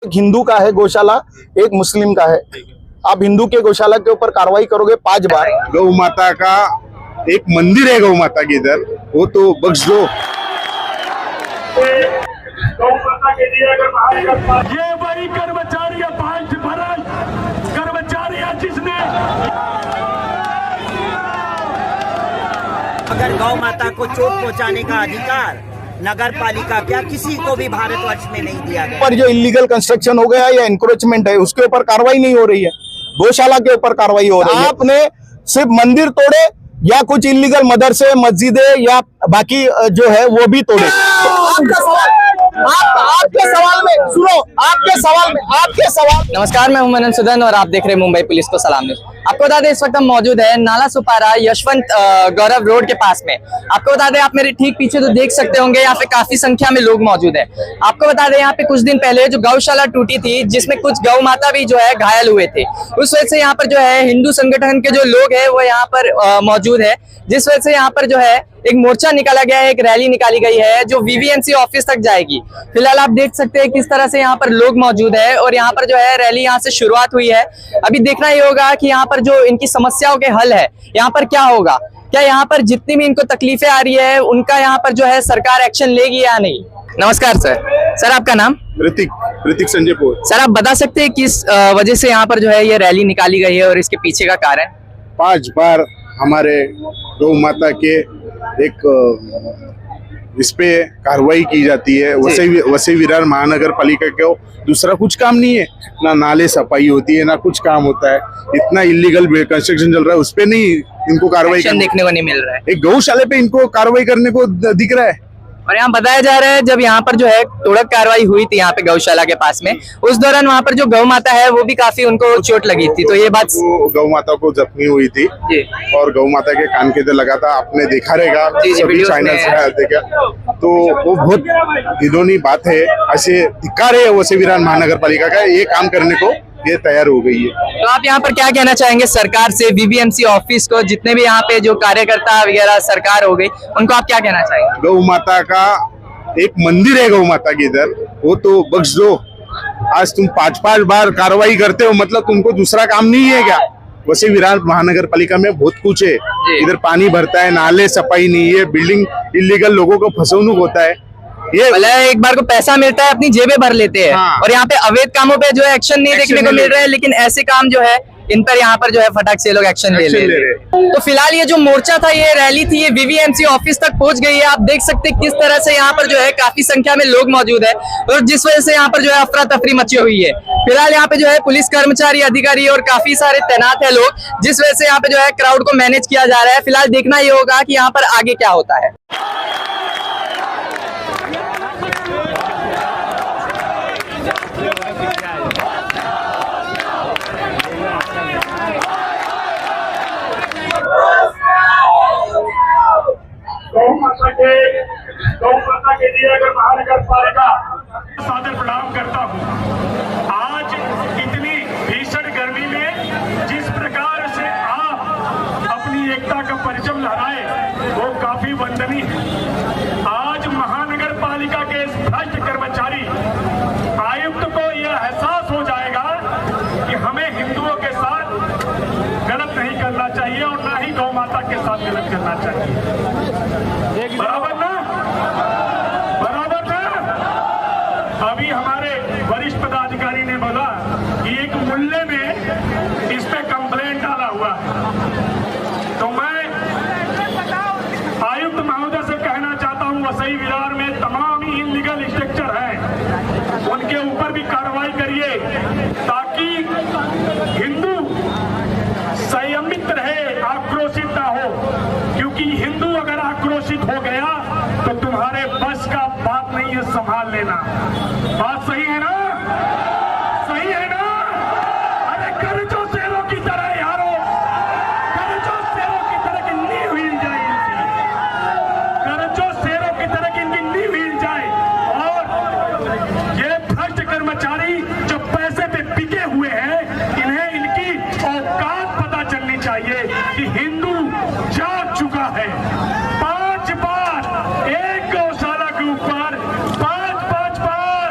एक हिंदू का है गौशाला, एक मुस्लिम का है। आप हिंदू के गौशाला के ऊपर कार्रवाई करोगे 5 बार। गौ माता का एक मंदिर है, गौ माता के इधर, वो तो बख्श दो। गौ माता के लिए अगर ये वही कर्मचारी है, पांच भरल कर्मचारी है जिसने अगर गौ माता को चोट पहुंचाने का अधिकार नगर पालिका क्या किसी को भी भारतवर्ष में नहीं दिया गया। पर जो इलीगल कंस्ट्रक्शन हो गया या इंक्रोचमेंट है उसके ऊपर कार्रवाई नहीं हो रही है, गौशाला के ऊपर कार्रवाई हो रही है। आपने सिर्फ मंदिर तोड़े या कुछ इलीगल मदरसे मस्जिदें या बाकी जो है वो भी तोड़े। आपके सवाल में सुनो, आपके सवाल। नमस्कार, मैं हूं मनन सुदन और आप देख रहे हैं मुंबई पुलिस को सलाम न्यूज़। आपको बता दें इस वक्त हम मौजूद है नाला सुपारा यशवंत गौरव रोड के पास में। आपको बता दें, आप मेरे ठीक पीछे तो देख सकते होंगे, यहाँ पे काफी संख्या में लोग मौजूद है। आपको बता दें, यहाँ पे कुछ दिन पहले जो गौशाला टूटी थी जिसमें कुछ गौ माता भी जो है घायल हुए थे, उस वजह से यहाँ पर जो है हिंदू संगठन के जो लोग है वो यहाँ पर मौजूद है, जिस वजह से यहाँ पर जो है एक मोर्चा निकाला गया है, एक रैली निकाली गई है जो वीवीएमसी ऑफिस तक जाएगी। फिलहाल आप देख सकते हैं किस तरह से यहाँ पर लोग मौजूद है और यहाँ पर जो है रैली यहाँ से शुरुआत हुई है। अभी देखना ये होगा कि यहाँ पर जो इनकी समस्याओं के हल है यहाँ पर क्या होगा, क्या यहाँ पर जितनी भी इनको तकलीफें आ रही है उनका यहाँ पर जो है सरकार एक्शन लेगी या नहीं। नमस्कार सर, आपका नाम? ऋतिक संजय पोर। सर, आप बता सकते हैं किस वजह से यहाँ पर जो है ये रैली निकाली गई है और इसके पीछे का कारण? 5 बार हमारे गौ माता के एक इस पे कार्रवाई की जाती है। वसई विरार महानगर पालिका को दूसरा कुछ काम नहीं है, ना नाले सफाई होती है ना कुछ काम होता है। इतना इलीगल कंस्ट्रक्शन चल रहा है, उस पे नहीं इनको कार्रवाई देखने को नहीं मिल रहा है। एक गौशाले पे इनको कार्रवाई करने को दिख रहा है। और यहाँ बताया जा रहा है जब यहाँ पर जो है तोड़क कार्रवाई हुई थी यहाँ पे गौशाला के पास में, उस दौरान वहाँ पर जो गौ माता है वो भी काफी उनको चोट लगी थी। तो ये बात गौ माता को जख्मी हुई थी और गौ माता के कान के इधर लगा था, आपने देखा रहेगा सभी चैनल से देखा। तो वो बहुत घिनौनी बात है, ऐसे धिक्कार है वसई विरार महानगर पालिका का, ये काम करने को ये तैयार हो गई है। तो आप यहाँ पर क्या कहना चाहेंगे सरकार से, वीवीएमसी ऑफिस को, जितने भी यहाँ पे जो कार्यकर्ता वगैरह सरकार हो गई उनको आप क्या कहना चाहेंगे? गौ माता का एक मंदिर है, गौ माता के इधर, वो तो बख्श दो। आज तुम 5 बार कार्रवाई करते हो, मतलब तुमको दूसरा काम नहीं है क्या? वसई विरार महानगर पालिका में बहुत कुछ है, इधर पानी भरता है, नाले सफाई नहीं है, बिल्डिंग इलीगल लोगों को फसौनुक होता है। ये एक बार को पैसा मिलता है अपनी जेबें भर लेते हैं। हाँ। और यहाँ पे अवैध कामों पे जो है एक्शन नहीं देखने को मिल रहा है, लेकिन ऐसे काम जो है इन पर यहाँ पर जो है फटाक से लोग एक्शन ले रहे हैं। तो फिलहाल ये जो मोर्चा था, ये रैली थी, ये वीवीएमसी ऑफिस तक पहुंच गई है। आप देख सकते हैं किस तरह से यहाँ पर जो है काफी संख्या में लोग मौजूद है और जिस वजह से यहाँ पर जो है अफरा तफरी मची हुई है। फिलहाल यहाँ पे जो है पुलिस कर्मचारी, अधिकारी और काफी सारे तैनात है लोग, जिस वजह से यहाँ पे जो है क्राउड को मैनेज किया जा रहा है। फिलहाल देखना ये होगा कि यहाँ पर आगे क्या होता है। गौ माता के लिए अगर महानगर पालिका सादर प्रणाम करता हूँ। आज इतनी भीषण गर्मी में जिस प्रकार से आप अपनी एकता का परचम लहराए वो काफी वंदनीय है। आज महानगर पालिका के इस भ्रष्ट कर्मचारी आयुक्त को यह एहसास हो जाएगा कि हमें हिंदुओं के साथ गलत नहीं करना चाहिए और ना ही गौ माता के साथ गलत करना चाहिए। बराबर ना? अभी हमारे वरिष्ठ पदाधिकारी ने बोला कि एक मूल्य में इस पे कंप्लेंट डाला हुआ है। तो मैं आयुक्त महोदय से कहना चाहता हूं, वसई विरार में तमाम ही इलीगल स्ट्रक्चर हैं, उनके ऊपर भी कार्रवाई करिए ताकि हिंदू संयमित रहे, आक्रोशित ना हो। क्योंकि हिंदू अगर आक्रोशित हो गया तो तुम्हारे बस का बात नहीं है संभाल लेना। बात सही है ना? सही है ना? अरे कर जो शेरों की तरह यारो, कर जो शेरों की तरह की नींव हिल जाए, कर जो शेरों की तरह की इनकी नींव हिल जाए। और ये भ्रष्ट कर्मचारी जो पैसे पे बिके हुए हैं, इन्हें इनकी औकात पता चलनी चाहिए कि हिंदू जाग चुका है। 5 बार एक गौशाला के ऊपर 5 बार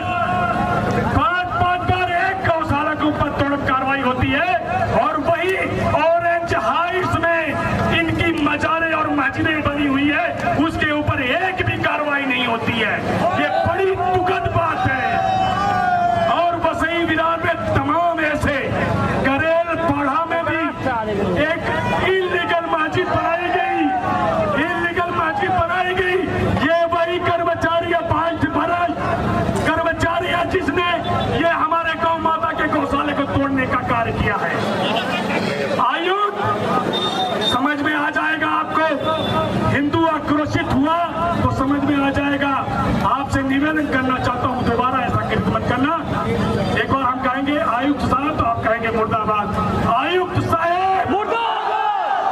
का कार्य किया है। आयुक्त समझ में आ जाएगा आपको, हिंदू आक्रोशित हुआ तो समझ में आ जाएगा। आपसे निवेदन करना चाहता हूं, दोबारा ऐसा कृत्य मत करना। एक बार हम कहेंगे आयुक्त साहब तो आप कहेंगे मुर्दाबाद। आयुक्त साहब मुर्दाबाद,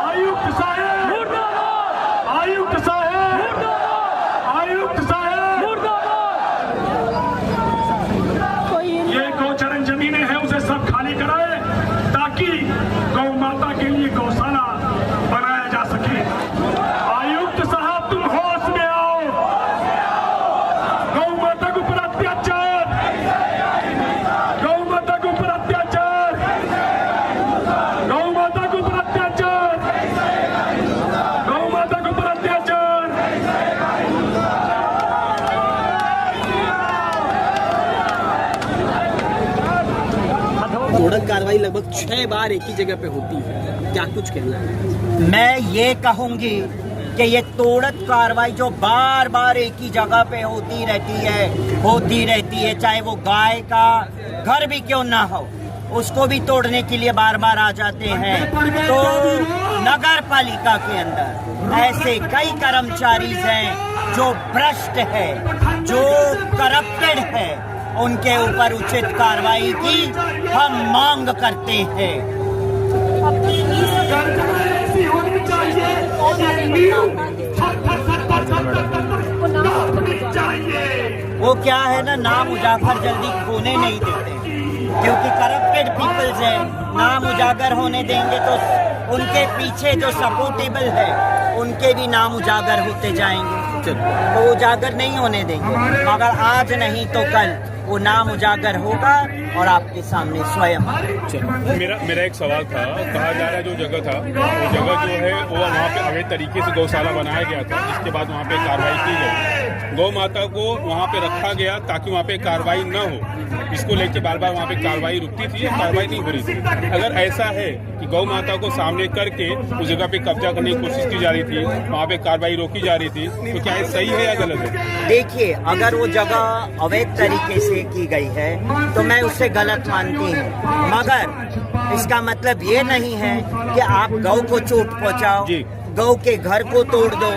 आयुक्त साहब मुर्दाबाद, आयुक्त साहब मुर्दाबाद, आयुक्त साहब मुर्दाबाद। ये गौचरण जमीनें हैं उसे सब खाली कराए ताकि गौ माता के लिए गौशाला बनाया जा सके। आयुक्त साहब तुम होश में आओ। गौ माता के ऊपर अत्याचार, गौ माता के ऊपर अत्याचार, गौ माता के ऊपर अत्याचार, गौ माता के ऊपर अत्याचार। तोड़क कार्रवाई लगभग 6 बार एक ही जगह पे होती है, क्या कुछ कहना है? मैं ये कहूंगी कि ये तोड़त कार्रवाई जो बार बार एक ही जगह पे होती रहती है, चाहे वो गाय का घर भी क्यों ना हो, उसको भी तोड़ने के लिए बार बार आ जाते हैं। तो नगर पालिका के अंदर ऐसे कई कर्मचारी हैं जो भ्रष्ट है, जो करप्टेड है, उनके ऊपर उचित कार्रवाई की हम मांग करते हैं। ऐसी होनी चाहिए और चाहिए। वो क्या है ना, नाम उजागर जल्दी खोने नहीं देते, क्योंकि करप्टेड पीपल्स हैं। नाम उजागर होने देंगे तो उनके पीछे जो सपोर्टेबल है उनके भी नाम उजागर होते जाएंगे, तो उजागर नहीं होने देंगे। मगर आज नहीं तो कल वो नाम उजागर होगा और आपके सामने स्वयं। मेरा एक सवाल था, कहा जा रहा है जो जगह था वो जगह जो है वो वहाँ पे अवैध तरीके से गौशाला बनाया गया था, जिसके बाद वहाँ पे कार्रवाई की गई। गौ माता को वहाँ पे रखा गया ताकि वहाँ पे कार्रवाई न हो, इसको लेके बार बार वहाँ पे कार्रवाई रुकती थी या कार्रवाई नहीं हो रही थी। अगर ऐसा है कि गौ माता को सामने करके उस जगह पे कब्जा करने की कोशिश की जा रही थी, वहाँ पे कार्रवाई रोकी जा रही थी, तो क्या ये सही है या गलत है? देखिए, अगर वो जगह अवैध तरीके से की गई है तो मैं उसे गलत मानती हूँ, मगर इसका मतलब ये नहीं है कि आप गौ को चोट पहुँचाओ, गौ के घर को तोड़ दो।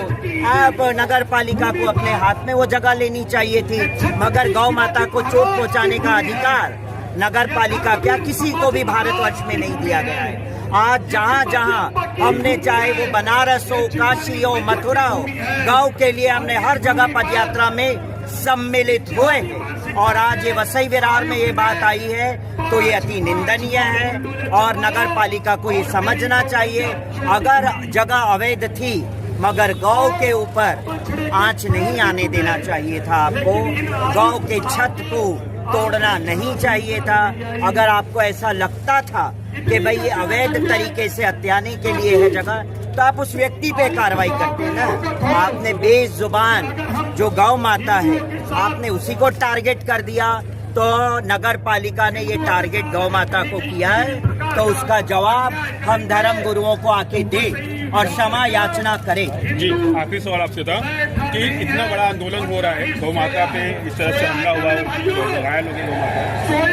आप नगर पालिका को अपने हाथ में वो जगह लेनी चाहिए थी, मगर गौ माता को चोट पहुँचाने का अधिकार नगर पालिका क्या किसी को भी भारतवर्ष में नहीं दिया गया है। आज जहाँ जहाँ हमने, चाहे वो बनारस हो, काशी हो, मथुरा हो, गौ के लिए हमने हर जगह पदयात्रा में सम्मिलित हुए हैं। और आज ये वसई विरार में ये बात आई है तो ये अति निंदनीय है और नगर पालिका को ये समझना चाहिए। अगर जगह अवैध थी मगर गौ के ऊपर आंच नहीं आने देना चाहिए था, आपको गौ के छत को तोड़ना नहीं चाहिए था। अगर आपको ऐसा लगता था कि भाई ये अवैध तरीके से हत्याने के लिए है जगह, तो आप उस व्यक्ति पे कार्रवाई करते हैं ना। आपने बेजुबान जो गौ माता है आपने उसी को टारगेट कर दिया, तो नगर पालिका ने ये टारगेट गौ माता को किया है, तो उसका जवाब हम धर्म गुरुओं को आके दे और क्षमा याचना करे। जी, आखिरी सवाल आपसे था कि इतना बड़ा आंदोलन हो रहा है, गौ माता पे इस तरह से हमला हुआ है, घायल हो गए गौ माता,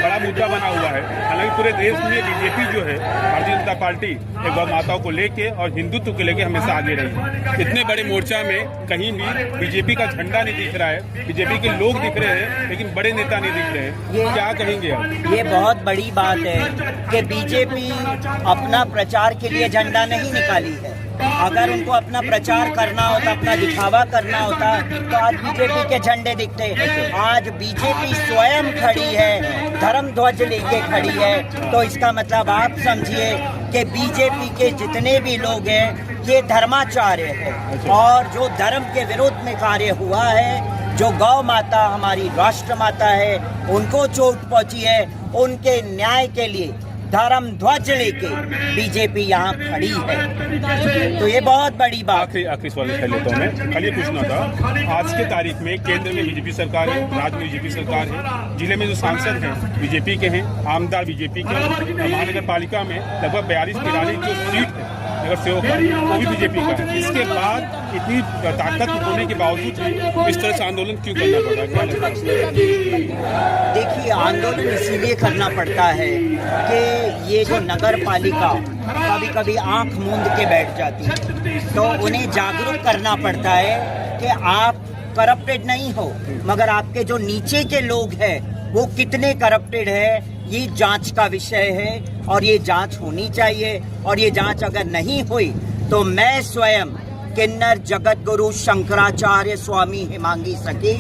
बड़ा मुद्दा बना हुआ है। हालांकि पूरे देश में बीजेपी जो है, भारतीय जनता पार्टी, गौ माताओं को लेके और हिंदुत्व को लेके हमेशा आगे रही है। इतने बड़े मोर्चा में कहीं भी बीजेपी का झंडा नहीं दिख रहा है, बीजेपी के लोग दिख रहे हैं लेकिन बड़े नेता नहीं दिख रहे हैं, क्या कहेंगे आप? ये बहुत बड़ी बात है कि बीजेपी अपना प्रचार के लिए झंडा नहीं निकाली है। अगर उनको अपना प्रचार करना होता, अपना दिखावा करना होता, तो आज बीजेपी के झंडे दिखते। आज बीजेपी स्वयं खड़ी है, धर्म ध्वज लेके खड़ी है, तो इसका मतलब आप समझिए कि बीजेपी के जितने भी लोग हैं ये धर्माचार्य है और जो धर्म के विरोध में कार्य हुआ है, जो गौ माता हमारी राष्ट्र माता है उनको चोट पहुंची है, उनके न्याय के लिए धर्म ध्वज लेके बीजेपी यहाँ खड़ी है, तो ये बहुत बड़ी बात। आखिरी सवाल कर लेता हूँ मैं, खाली पूछना था, आज के तारीख में केंद्र में बीजेपी सरकार है, राज्य में बीजेपी सरकार है, जिले में जो सांसद हैं बीजेपी के हैं, आमदार बीजेपी के, महानगर पालिका में लगभग 42-43 जो सीट है नगर सेवक है वो भी बीजेपी का है। इसके बाद इतनी ताकत होने के बावजूद भी इस तरह से आंदोलन क्यों करना पड़ रहा है, क्या लगता है? देखिए, आंदोलन इसीलिए करना पड़ता है कि ये जो नगर पालिका कभी कभी आंख मूंद के बैठ जाती है, तो उन्हें जागरूक करना पड़ता है कि आप करप्टेड नहीं हो, मगर आपके जो नीचे के लोग हैं वो कितने करप्टेड है, ये जांच का विषय है और ये जांच होनी चाहिए। और ये जांच अगर नहीं हुई तो मैं स्वयं किन्नर जगत गुरु शंकराचार्य स्वामी हेमांगी सखी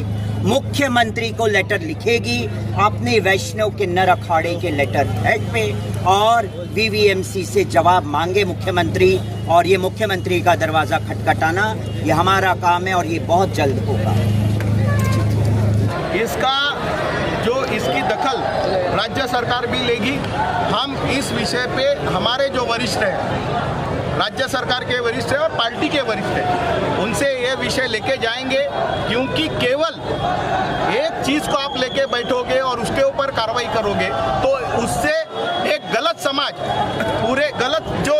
मुख्यमंत्री को लेटर लिखेगी अपने वैष्णव किन्नर अखाड़े के लेटर हेड पे, और वीवीएमसी से जवाब मांगे मुख्यमंत्री। और ये मुख्यमंत्री का दरवाजा खटखटाना ये हमारा काम है और ये बहुत जल्द होगा। इसका जो इसकी दखल राज्य सरकार भी लेगी। हम इस विषय पे हमारे जो वरिष्ठ हैं, राज्य सरकार के वरिष्ठ हैं और पार्टी के वरिष्ठ हैं, उनसे ये विषय लेके जाएंगे, क्योंकि केवल एक चीज को आप लेके बैठोगे और उसके ऊपर कार्रवाई करोगे तो उससे एक गलत समाज, पूरे गलत जो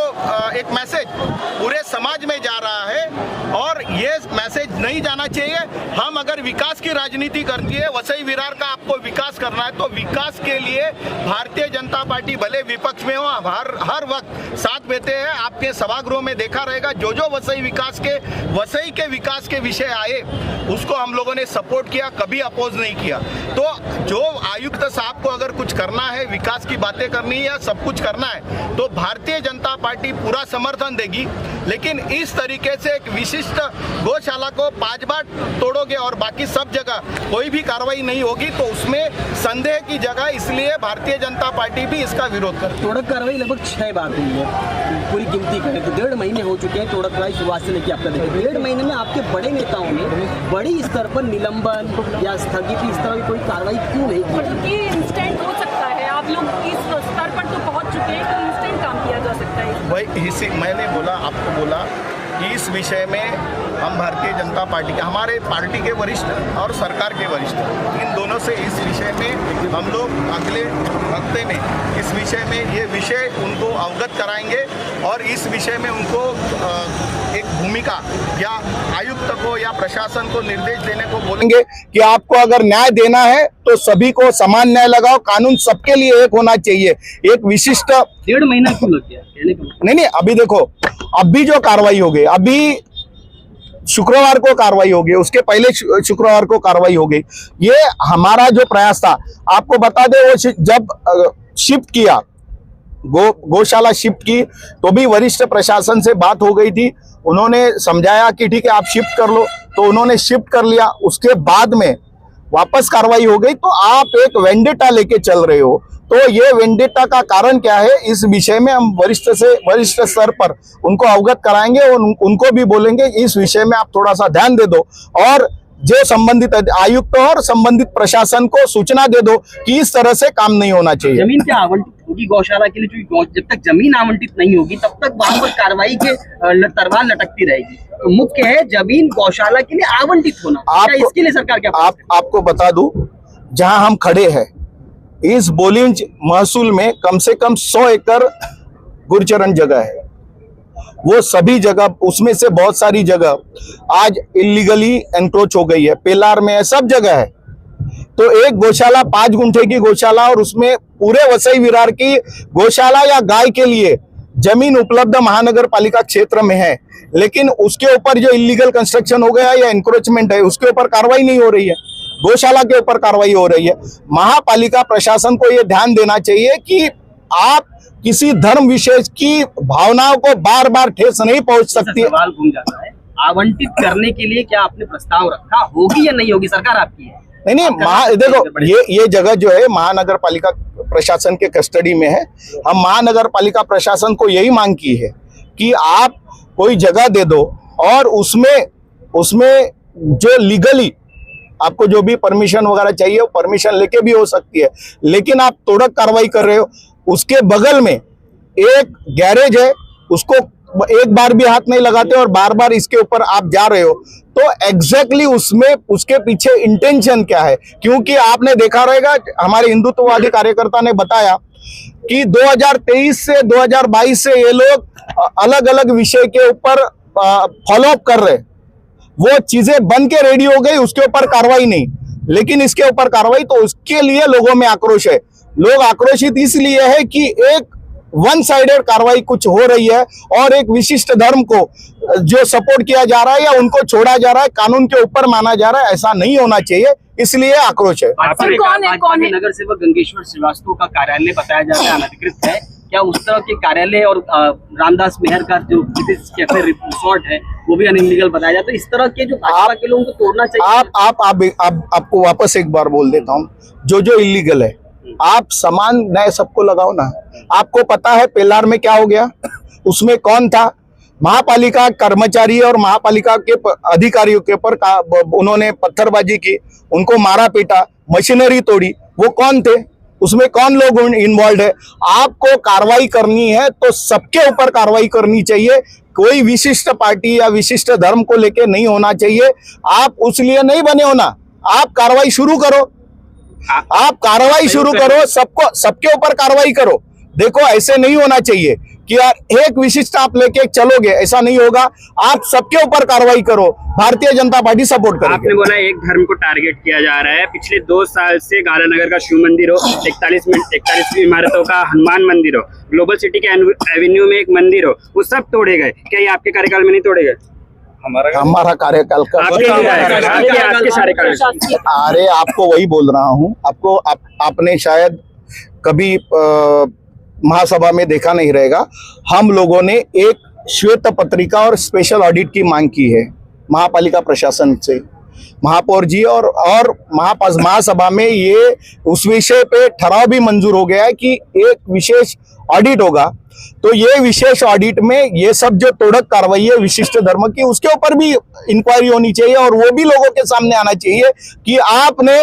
एक मैसेज पूरे समाज में जा रहा है और ये मैसेज नहीं जाना चाहिए। हम अगर विकास की राजनीति करती है, वसई विरार का आपको विकास करना है, तो विकास के लिए भारतीय जनता पार्टी भले विपक्ष में हो, हर वक्त साथ देते हैं। आपके सभागृह में देखा रहेगा, जो वसई के विकास के विषय आए उसको हम लोगों ने सपोर्ट किया, कभी अपोज नहीं किया। तो जो आयुक्त साहब को अगर कुछ करना है, विकास की बातें करनी है या सब कुछ करना है, तो भारतीय जनता पार्टी पूरा समर्थन देगी। लेकिन इस तरीके से एक विशिष्ट गौशाला को 5 बार तोड़ोगे और बाकी सब जगह कोई भी कार्रवाई नहीं होगी तो उसमें संदेह की जगह, इसलिए भारतीय जनता पार्टी भी इसका विरोध करती है। तोड़क कार्रवाई लगभग 6 बार हुई है, पूरी गिनती करें तो 1.5 महीने हो चुके हैं तोड़क कार्रवाई शुरुआत से लेकर आपका देखें 1.5 महीने में आपके बड़े नेताओं ने बड़ी स्तर पर निलंबन या स्थगित इस तरह की कोई कार्रवाई क्यों नहीं की? ये इंस्टेंट हो सकता है, आप लोग इस स्तर पर तो पहुंच चुके हैं कि इंस्टेंट काम किया जा सकता है। भाई इसी मैंने आपको बोला कि इस विषय में हम भारतीय जनता पार्टी के, हमारे पार्टी के वरिष्ठ और सरकार के वरिष्ठ, इन दोनों से इस विषय में हम लोग अगले हफ्ते में इस विषय में ये विषय उनको अवगत कराएंगे और इस विषय में उनको एक भूमिका या आयुक्त को या प्रशासन को निर्देश देने को बोलेंगे कि आपको अगर न्याय देना है तो सभी को समान न्याय लगाओ, कानून सबके लिए एक होना चाहिए। एक विशिष्ट 1.5 महीना क्यों लग गया कहने का? नहीं, अभी देखो, अभी जो कार्रवाई हो गई, अभी शुक्रवार को कार्रवाई हो गई, उसके पहले शुक्रवार को कार्रवाई हो गई। ये हमारा जो प्रयास था, आपको बता दे, वो जब शिफ्ट किया, गौशाला शिफ्ट की, तो भी वरिष्ठ प्रशासन से बात हो गई थी। उन्होंने समझाया कि ठीक है आप शिफ्ट कर लो, तो उन्होंने शिफ्ट कर लिया। उसके बाद में वापस कार्रवाई हो गई। तो आप एक वेंडेटा लेके चल रहे हो, तो ये वेंडेटा का कारण क्या है, इस विषय में हम वरिष्ठ स्तर पर उनको अवगत कराएंगे और उनको भी बोलेंगे इस विषय में आप थोड़ा सा ध्यान दे दो और जो संबंधित आयुक्त और संबंधित प्रशासन को सूचना दे दो कि इस तरह से काम नहीं होना चाहिए। जमीन क्या आवंटित होगी गौशाला के लिए? जब तक जमीन आवंटित नहीं होगी तब तक वहां पर कार्रवाई के तलवार लटकती रहेगी। तो मुख्य है जमीन गौशाला के लिए आवंटित होना। इसके लिए सरकार क्या आपको बता दूं, जहां हम खड़े हैं इस बोलिंज महसूल में कम से कम 100 एकड़ गुरचरण जगह है। वो सभी जगह, उसमें से बहुत सारी जगह आज इलीगली एनक्रोच हो गई है, पेलार में है, सब जगह है। तो एक गौशाला 5 गुंठे की गौशाला और उसमें पूरे वसई विरार की गौशाला या गाय के लिए जमीन उपलब्ध महानगर पालिका क्षेत्र में है, लेकिन उसके ऊपर जो इलीगल कंस्ट्रक्शन हो गया या एनक्रोचमेंट है उसके ऊपर कार्रवाई नहीं हो रही है, गौशाला के ऊपर कार्रवाई हो रही है। महापालिका प्रशासन को यह ध्यान देना चाहिए कि आप किसी धर्म विशेष की भावनाओं को बार बार ठेस नहीं पहुंच सकती। सवाल घूम जाता है, आवंटित करने के लिए क्या आपने प्रस्ताव रखा, होगी या नहीं होगी? सरकार आपकी है। नहीं, देखो ये जगह जो है महानगर पालिका प्रशासन के कस्टडी में है। हम महानगर पालिका प्रशासन को यही मांग की है कि आप कोई जगह दे दो और उसमें जो लीगली आपको जो भी परमिशन वगैरह चाहिए वो परमिशन लेके भी हो सकती है, लेकिन आप तोड़क कार्रवाई कर रहे हो। उसके बगल में एक गैरेज है, उसको एक बार भी हाथ नहीं लगाते और बार बार इसके ऊपर आप जा रहे हो, तो एग्जैक्टली उसमें उसके पीछे इंटेंशन क्या है, क्योंकि आपने देखा रहेगा हमारे हिंदुत्ववादी कार्यकर्ता ने बताया कि 2023 से 2022 से ये लोग अलग अलग विषय के ऊपर फॉलोअप कर रहे, वो चीजें बन के रेडी हो गई, उसके ऊपर कार्रवाई नहीं, लेकिन इसके ऊपर कार्रवाई, तो उसके लिए लोगों में आक्रोश है। लोग आक्रोशित इसलिए है कि एक वन साइडेड कार्रवाई कुछ हो रही है और एक विशिष्ट धर्म को जो सपोर्ट किया जा रहा है या उनको छोड़ा जा रहा है, कानून के ऊपर माना जा रहा है, ऐसा नहीं होना चाहिए, इसलिए आक्रोश है। कौन है? नगर सेवक गंगेश्वर श्रीवास्तव का कार्यालय बताया जाता है अनधिकृत है, क्या उस तरह के कार्यालय और रामदास मेहर का जो कैफे रिसोर्ट है वो भी अनइलीगल बताया जाता है? इस तरह के जो भाजपा के लोगों को तोड़ना चाहिए। आपको वापस एक बार बोल देता हूँ, जो इलीगल है आप समान न्याय सबको लगाओ ना। आपको पता है पेलार में क्या हो गया, उसमें कौन था? महापालिका कर्मचारी और महापालिका के अधिकारियों के ऊपर उन्होंने पत्थरबाजी की, उनको मारा पीटा, मशीनरी तोड़ी, वो कौन थे? उसमें कौन लोग इन्वॉल्व है? आपको कार्रवाई करनी है तो सबके ऊपर कार्रवाई करनी चाहिए, कोई विशिष्ट पार्टी या विशिष्ट धर्म को लेके नहीं होना चाहिए। आप उसलिए नहीं बने हो ना, आप कार्रवाई शुरू करो, आप कार्रवाई शुरू करो, सबके ऊपर कार्रवाई करो। देखो ऐसे नहीं होना चाहिए कि यार एक विशिष्ट आप लेके चलोगे, ऐसा नहीं होगा, आप सबके ऊपर कार्रवाई करो। भारतीय जनता पार्टी सपोर्ट करेगी। आपने बोला एक धर्म को टारगेट किया जा रहा है, पिछले 2 साल से गालानगर का शिव मंदिर हो, 41वीं इमारतों का हनुमान मंदिर हो, ग्लोबल सिटी के एवेन्यू में एक मंदिर हो, वो सब तोड़े गए, क्या ये आपके कार्यकाल में नहीं तोड़े गए? हमारा कार्यकाल का अरे आपको वही बोल रहा हूँ, आपने शायद कभी महासभा में देखा नहीं रहेगा, हम लोगों ने एक श्वेत पत्रिका और स्पेशल ऑडिट की मांग की है महापालिका प्रशासन से, महापौर जी और महासभा में ये उस विषय पे ठराव भी मंजूर हो गया है कि एक विशेष ऑडिट होगा। तो ये विशेष ऑडिट में ये सब जो तोड़क कार्रवाई है विशिष्ट धर्म की, उसके ऊपर भी इंक्वायरी होनी चाहिए और वो भी लोगों के सामने आना चाहिए कि आपने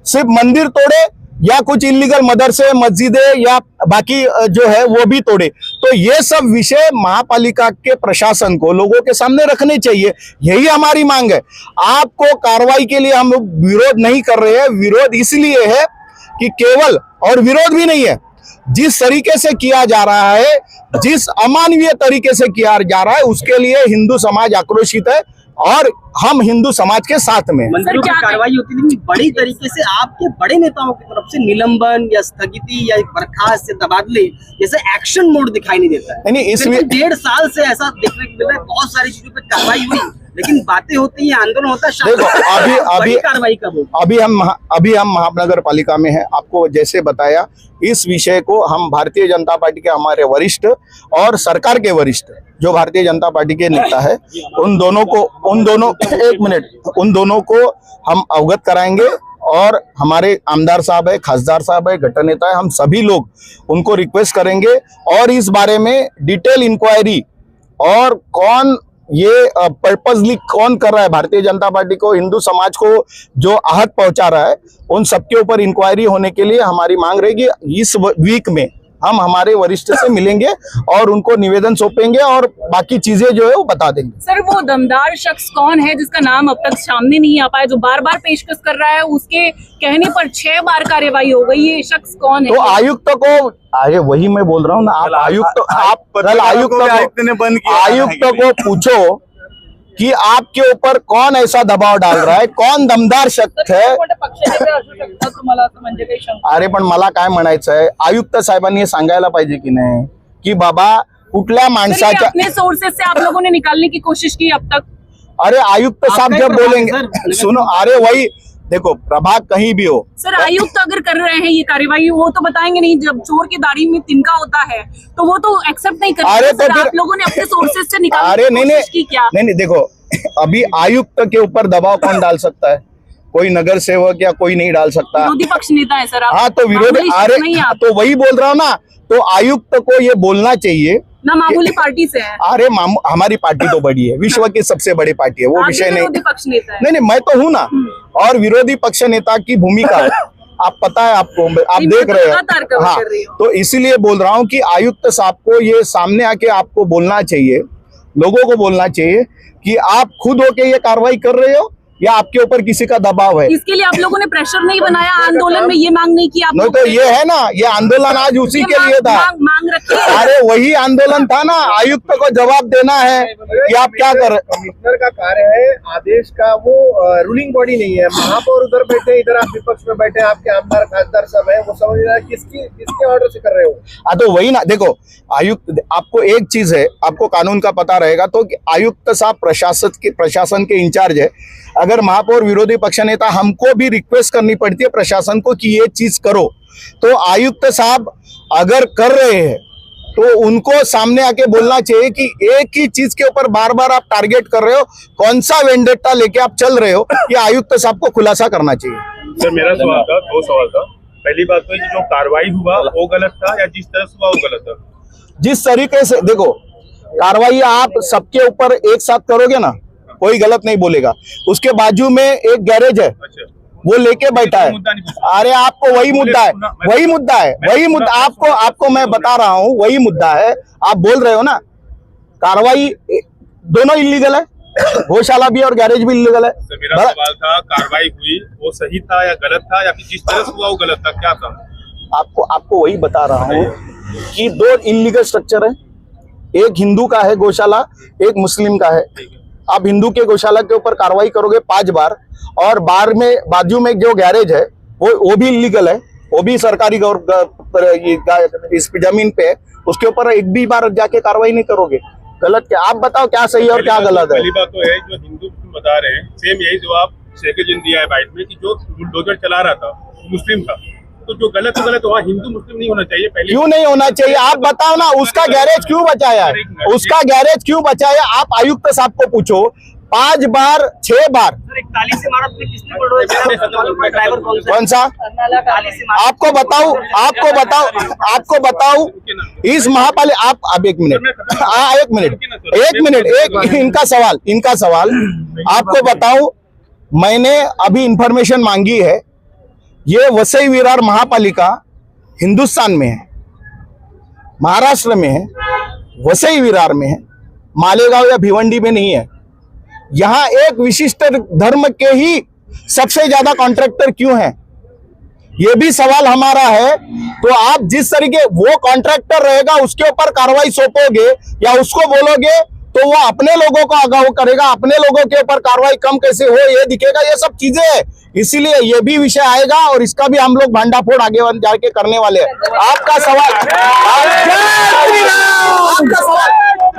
सिर्फ मंदिर तोड़े या कुछ इलीगल मदरसे, मस्जिदें या बाकी जो है वो भी तोड़े। तो ये सब विषय महापालिका के प्रशासन को लोगों के सामने रखने चाहिए, यही हमारी मांग है। आपको कार्रवाई के लिए हम विरोध नहीं कर रहे हैं, विरोध इसलिए है कि केवल, और विरोध भी नहीं है, जिस तरीके से किया जा रहा है, जिस अमानवीय तरीके से किया जा रहा है, उसके लिए हिंदू समाज आक्रोशित है और हम हिंदू समाज के साथ में। मंदिरों की कार्रवाई होती थी बड़ी तरीके से, आपके बड़े नेताओं की तरफ से निलंबन या स्थगिति या बर्खास्त या तबादले जैसे एक्शन मोड दिखाई नहीं देता है। नहीं, इसलिए 1.5 साल से ऐसा देखने को मिल रहा है, बहुत सारी चीजों पर कार्रवाई हुई लेकिन बातें होती हैं, आंदोलन होता है। देखो बड़ी कार्रवाई कब होगी? अभी हम महानगर पालिका में हैं, आपको जैसे बताया इस विषय को हम भारतीय जनता पार्टी के हमारे वरिष्ठ और सरकार के वरिष्ठ जो भारतीय जनता पार्टी के नेता है उन दोनों को हम अवगत कराएंगे और हमारे आमदार साहब है, खासदार साहब है, गठन नेता है, हम सभी लोग उनको रिक्वेस्ट करेंगे और इस बारे में डिटेल इंक्वायरी और कौन ये पर्पसली कौन कर रहा है भारतीय जनता पार्टी को, हिंदू समाज को जो आहत पहुंचा रहा है, उन सबके ऊपर इंक्वायरी होने के लिए हमारी मांग रहेगी। इस वीक में हम हमारे वरिष्ठ से मिलेंगे और उनको निवेदन सौंपेंगे और बाकी चीजें जो है वो बता देंगे। सर वो दमदार शख्स कौन है जिसका नाम अब तक सामने नहीं आ पाया, जो बार बार पेशकश कर रहा है, उसके कहने पर 6 बार कार्रवाई हो गई, ये शख्स कौन है? तो आयुक्त को, अरे वही मैं बोल रहा हूँ ना, आयुक्त को पूछो कि आपके ऊपर कौन ऐसा दबाव डाल रहा है, कौन दमदार शख्स है। अरे पण मला काय म्हणायचं आहे, आयुक्त साहेबांनी हे सांगायला पाहिजे की नाही की बाबा कुठल्या माणसाच्या, अपने सोर्सेस से आप लोगों ने निकालने की कोशिश की अब तक? अरे आयुक्त साहब जब बोलेंगे, सुनो, अरे वही देखो प्रभाग कहीं भी हो सर, आयुक्त अगर कर रहे हैं ये कार्रवाई वो तो बताएंगे नहीं, जब चोर की दाढ़ी में तिनका होता है तो वो तो एक्सेप्ट नहीं करते। अरे तो आप लोगों ने अपने सोर्सेस से निकालने अरे की कोशिश की क्या? नहीं, देखो अभी आयुक्त के ऊपर दबाव कौन डाल सकता है? कोई नगर सेवक या कोई नहीं डाल सकता। विरोधी पक्ष नेता है सर आप। हाँ तो विरोधी, अरे तो वही बोल रहा हूँ ना, तो आयुक्त को ये बोलना चाहिए ना, मामूली पार्टी से है। अरे हमारी पार्टी तो बड़ी है, विश्व की सबसे बड़ी पार्टी है, वो विषय नहीं। विरोधी पक्ष नेता है। नहीं, मैं तो हूँ ना, और विरोधी पक्ष नेता की भूमिका आप पता है आपको, आप देख रहे हो। हाँ, तो इसीलिए बोल रहा हूँ कि आयुक्त साहब को ये सामने आके आपको बोलना चाहिए, लोगों को बोलना चाहिए कि आप खुद होके ये कार्रवाई कर रहे हो या आपके ऊपर किसी का दबाव है? इसके लिए आप लोगों ने प्रेशर नहीं बनाया, आंदोलन में ये मांग नहीं की आप नहीं लोग तो ने? ये है ना, ये आंदोलन आज उसी के लिए था। मांग रखी है। अरे वही आंदोलन था ना, आयुक्त को जवाब देना है कि आप क्या कर रहे। कमिश्नर का कार्य है आदेश का, वो रूलिंग बॉडी नहीं है। महापौर उधर बैठे, इधर आप विपक्ष में बैठे, आपके आमदार खासदार सब है, वो समझ रहा है किसके ऑर्डर से कर रहे हो। हाँ तो वही ना, देखो आयुक्त, आपको एक चीज है, आपको कानून का पता रहेगा तो आयुक्त साहब प्रशासन के इंचार्ज है। अगर महापौर विरोधी पक्ष नेता, हमको भी रिक्वेस्ट करनी पड़ती है प्रशासन को कि ये चीज करो, तो आयुक्त साहब अगर कर रहे हैं तो उनको सामने आके बोलना चाहिए कि एक ही चीज के ऊपर बार बार आप टारगेट कर रहे हो, कौन सा वेंडेटा लेके आप चल रहे हो, ये आयुक्त साहब को खुलासा करना चाहिए। सर मेरा सवाल था, दो सवाल था। पहली बात तो कि जो कार्रवाई हुआ वो गलत था या जिस तरह से हुआ वो गलत था? जिस तरीके से, देखो कार्रवाई आप सबके ऊपर एक साथ करोगे ना, कोई गलत नहीं बोलेगा। उसके बाजू में एक गैरेज है, वो लेके बैठा है। अरे आपको वही मुद्दा है, वही मुद्दा है, वही मुद्दा आपको मैं बता रहा हूँ, वही मुद्दा है। आप बोल रहे हो ना कार्रवाई दोनों इलीगल है, गौशाला भी और गैरेज भी इलीगल है। मेरा सवाल था, कार्रवाई हुई वो सही था या गलत था, या फिर जिस तरह से हुआ वो गलत था, क्या था? आपको वही बता रहा हूँ कि दो इलीगल स्ट्रक्चर है, एक हिंदू का है गौशाला, एक मुस्लिम का है। आप हिंदू के गौशाला के ऊपर कार्रवाई करोगे 5 बार, और बाजू में जो गैरेज है वो भी इलीगल है, वो भी सरकारी इस जमीन पे है, उसके ऊपर एक भी बार जाके कार्रवाई नहीं करोगे। गलत क्या? आप बताओ क्या सही और क्या गलत है? पहली बात तो है, जो हिंदू बता रहे हैं सेम यही जवाब शेखर जी ने दिया है बाइट में, कि जो बुलडोजर चला रहा था मुस्लिम था, तो जो गलत हुआ, हिंदू मुस्लिम नहीं होना चाहिए। पहले क्यों नहीं होना चाहिए आप बताओ ना, उसका गैरेज क्यों बचाया, उसका गैरेज क्यों बचाया? आप आयुक्त साहब को पूछो, 5 बार 6 बार 41 इमारत में किसने बुलडोजर ड्राइवर कौन सा? आपको बताऊं इस महापालिका, आप अब एक मिनट इनका सवाल आपको बताऊं। मैंने अभी इंफॉर्मेशन मांगी है, ये वसई विरार महापालिका हिंदुस्तान में है, महाराष्ट्र में है, वसई विरार में है, मालेगांव या भिवंडी में नहीं है। यहां एक विशिष्ट धर्म के ही सबसे ज्यादा कॉन्ट्रैक्टर क्यों हैं, ये भी सवाल हमारा है। तो आप जिस तरीके वो कॉन्ट्रैक्टर रहेगा उसके ऊपर कार्रवाई सौंपोगे या उसको बोलोगे तो वो अपने लोगों को आगाह करेगा, अपने लोगों के ऊपर कार्रवाई कम कैसे हो ये दिखेगा, ये सब चीजें है। इसीलिए ये भी विषय आएगा और इसका भी हम लोग भांडाफोड़ आगे जाके करने वाले हैं। आपका सवाल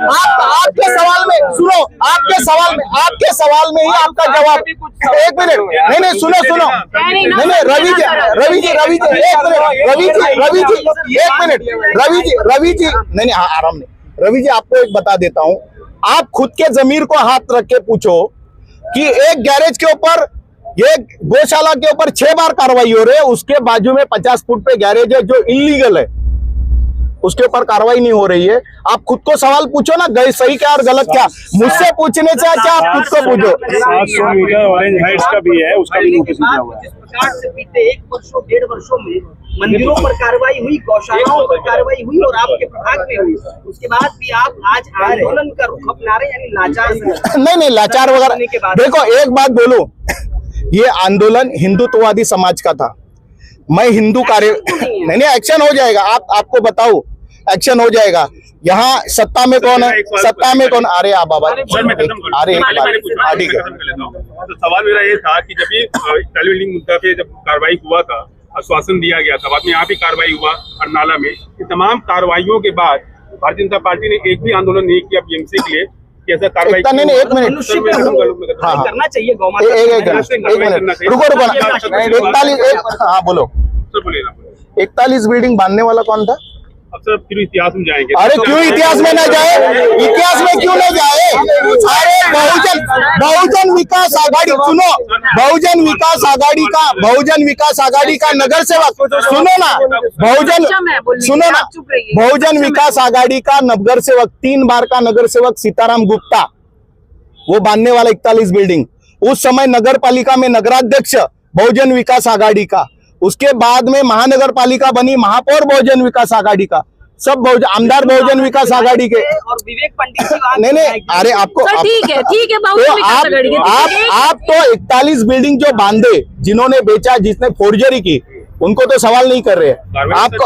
आपके सवाल में सुनो, आपके सवाल में ही आपका जवाब। एक मिनट, नहीं सुनो, नहीं रवि जी नहीं आराम नहीं। रवि जी आपको एक बता देता हूं, आप खुद के जमीर को हाथ रख के पूछो कि एक गैरेज के ऊपर, एक गौशाला के ऊपर 6 बार कार्रवाई हो रही है, उसके बाजू में 50 फुट पे गैरेज है जो इलीगल है, उसके ऊपर कार्रवाई नहीं हो रही है। आप खुद को सवाल पूछो ना, गए सही क्या और गलत क्या। मुझसे पूछने से अच्छा आप खुद को पूछो। 700 मीटर ऑरेंज हाइट्स का भी है, उसका भी नोटिस मिला हुआ है। जिस प्रकार से बीते 1 वर्षों 1.5 वर्षों में मंदिरों पर कार्रवाई हुई, गौशालाओं पर कार्रवाई हुई और आपके प्रभाग में हुई, उसके बाद भी आप आज आंदोलन का रुख अपना रहे, यानी लाचार नहीं लाचार वगैरह। देखो एक बात बोलूं, ये आंदोलन हिंदुत्ववादी समाज का था। मैं हिंदू कार्य नहीं एक्शन हो जाएगा, आपको बताऊं एक्शन हो जाएगा। यहाँ सत्ता में कौन है, सत्ता में कौन? अरे आप बाबा, अरे एक बात ठीक है। तो सवाल मेरा ये था कि जब ये टैली बिल्डिंग मुद्दा पे जब कार्रवाई हुआ था, आश्वासन दिया गया था, बाद में यहाँ भी कार्रवाई हुआ अरनाला में, कि तमाम कार्रवाइयों के बाद भारतीय जनता पार्टी ने एक भी आंदोलन नहीं किया बीएमसी के लिए कि ऐसा कार्रवाई नहीं, एक मिनट करना चाहिए। एक मिनट रुको 41 हाँ बोलो सर, बोलिए ना। 41 बिल्डिंग बांधने वाला कौन था? अब सर फिर इतिहास में जाएंगे। अरे क्यों इतिहास में ना जाए, इतिहास में क्यों ना जाए? अरे बहुजन विकास आघाड़ी, सुनो, बहुजन विकास आघाड़ी का नगर सेवक, सुनो ना, बहुजन विकास आघाड़ी का नगर सेवक, 3 बार का नगर सेवक सीताराम गुप्ता, वो बांधने वाला 41 बिल्डिंग। उस समय नगर पालिका में नगराध्यक्ष बहुजन विकास आघाड़ी का, उसके बाद में महानगर पालिका बनी महापौर बहुजन विकास आघाड़ी का। सब आमदार बहुजन विकास आघाड़ी के। और विवेक पंडित जी वहाँ नहीं, अरे आपको सर ठीक है तो बहुजन विकास आघाड़ी के। आप तो 41 बिल्डिंग जो बांधे, जिन्होंने बेचा, जिसने फोर्जरी की, उनको तो सवाल नहीं कर रहे हैं आपको।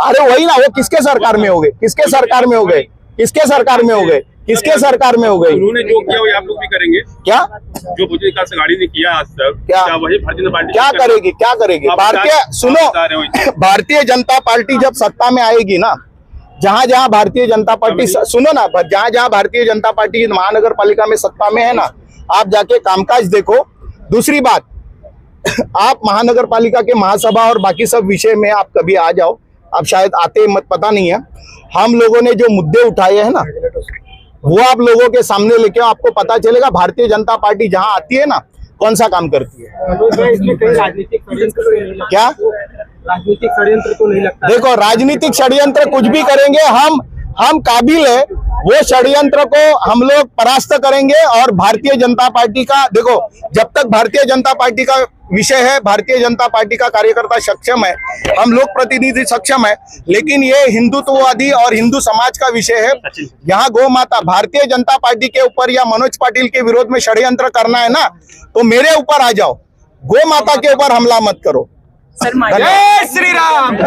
अरे वही ना, वो किसके सरकार में हो गए, किसके सरकार में हो गए, किसके सरकार में हो गए, किसके सरकार में हो गई? उन्होंने जो किया वो आप लोग भी करेंगे क्या? जो बहुजन विकास आघाड़ी ने किया आज तक, क्या वही भारतीय जनता पार्टी क्या करेगी? क्या करेगी? भारतीय जनता पार्टी जब सत्ता में आएगी ना, जहां जहां भारतीय जनता पार्टी, सुनो ना, जहां जहां भारतीय जनता पार्टी महानगर पालिका में सत्ता में है ना, आप जाके कामकाज देखो। दूसरी बात, आप महानगर पालिका के महासभा और बाकी सब विषय में आप कभी आ जाओ, आप शायद आते मत, पता नहीं है। हम लोगों ने जो मुद्दे उठाए हैं ना, वो आप लोगों के सामने लेके आपको पता चलेगा भारतीय जनता पार्टी जहां आती है ना, कौन सा काम करती है। क्या राजनीतिक षड्यंत्र तो नहीं लगता? देखो, राजनीतिक षड्यंत्र कुछ भी करेंगे, हम काबिल है, वो षड्यंत्र को हम लोग परास्त करेंगे। और भारतीय जनता पार्टी का, देखो, जब तक भारतीय जनता पार्टी का विषय है, भारतीय जनता पार्टी का कार्यकर्ता सक्षम है, हम लोग प्रतिनिधि सक्षम है, लेकिन ये हिंदुत्ववादी और हिंदू समाज का विषय है। यहाँ गौ माता, भारतीय जनता पार्टी के ऊपर या मनोज पाटिल के विरोध में षड्यंत्र करना है ना, तो मेरे ऊपर आ जाओ, गौ माता के ऊपर हमला मत करो। सर जय श्री राम।